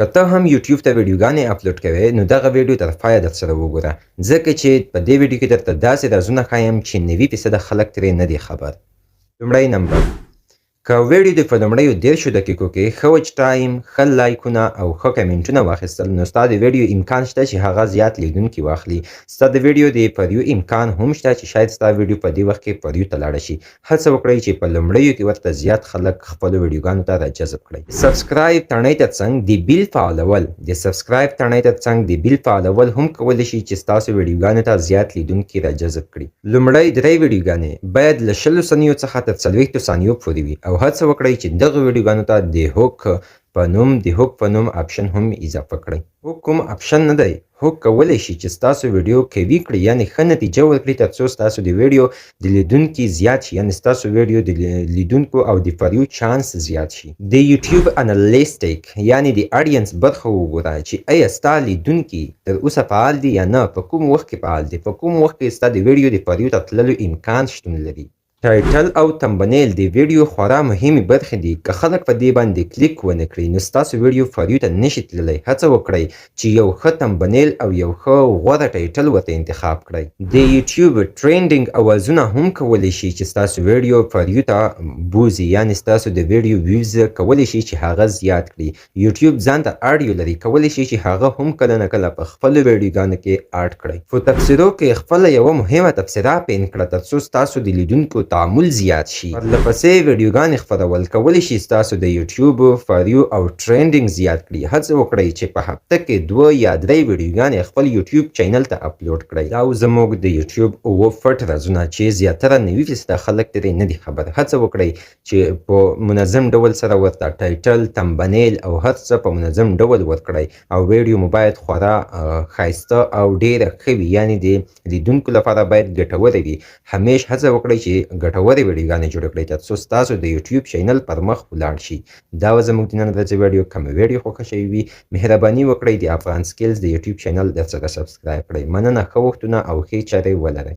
که ته هم یوټیوب ته ویډیوګانې اپلوډ کوې نو دغه ویډیو تر پایه درسره وګوره ځکه چې په دې ویډیو کې درته داسې رازونه ښایم چې 90% خلک ترې نه دي خبر. لومړی نمبر، که ویډیو د په لومړیو 10 دقیقو کې ښه وچ ټایم، ښه لایکونه او ښه کمنټونه واخیستل نو ستا د ویډیو امکان شته چې هغه زیات لیدونکي واخلي. ستا د ویډیو د پریو امکان هم شته چې شاید ستا ویډیو په دې وخت کې پریو ته لاړه شي. هڅه وکړئ چې په لومړیو کې ورته زیات خلک خپلو ویډیوګانو ته راجذب کړئ. سبسکرایب تڼۍ ته څنګ د بیل فعالول د سبسکرایب تڼۍ ته څنګ د بیل فعالول هم کولی شي چې ستاسو ویډیوګانو ته زیات لیدونکي راجذب کړي. لومړی 3 ویډیوګانې باید له 20 ثانیو څخه تر 40 ثانیو پورې وي او هڅه وکړئ چې دغه ویډیوګانو ته د هوک په نوم آپشن هم اضافه کړئ. هوک کوم آپشن نه دی، هوک کولی شي چې ستاسو ویډیو قوي کړي یعنې ښه نتیجه ورکړي ترڅو ستاسو د ویډیو د لیدونکي زیات شي یعنې ستاسو ویډیو د لیدونکو او د پریو چانس زیات شي. د یوټیوب انالیسټیک یعنې د اډینس برخه وګوره چې آیا ستا لیدونکي تر اوسه فعال دي یا نه، په کوم وخت کې فعال دي، په کوم وخت کې ستا د ویډیو د پریو ته تللو امکان شتون لري. ټایټل او تمبنیل د ویډیو خورا مهمې برخې دي. که خلک په دې باندې کلیک ونه کړي نو ستاسو ویډیو پریو ته نشي تللی. هڅه وکړئ چې یو ښه تمبنیل او یو ښه غوره ټایټل ورته انتخاب کړئ. د یوټیوب ټرینډینګ اوازونه هم کولی شي چې ستاسو ویډیو پریو ته بوځي یعنې ستاسو د ویډیو ویوز کولی شي چې هغه زیات کړي. یوټیوب ځان ته اډیو لري، کولی شي چې هغه هم کله نه کله په خپلو ویډیوګانو کې اډ کړئ. په تبصرو کې خپله یوه مهمه تبصره پین کړه ترڅو ستاسو د لیدونکو تعامل زیات شي. پرلپسې ویډیوګانې خپرول کولی شي ستاسو د یوټیوب فاریو او ټرینډینګ زیات کړي. هڅه وکړئ چې په هفته کې 2 یا 3 ویډیوګانې خپل یوټیوب چینل ته اپلوډ کړئ. دا زموږ د یوټیوب 9 پټ رازونه چې زیاتره 90% خلک ترې نه دي خبر. هڅه وکړئ چې په منظم ډول سره ورته ټایټل، تمبنیل او هر څه په منظم ډول ورکړئ او ویډیو مو باید خورا ښایسته او ډیره ښه وي یعنې د لیدونکو لپاره باید ګټوره وي. همیش هڅه وکړئ چې ګټورې ویډیوګانې جوړې کړئ ترڅو ستاسو د یوټیوب چینل پر مخ ولاړ شي. دا و زموږ د نن ورځې ویډیو. که مې ویډیو خوښه شوې وي مهرباني وکړئ د افغان سکیلز د یوټیوب چینل درسره سبسکرایب کړئ. مننه، ښه وختونه او ښې چارې ولرئ.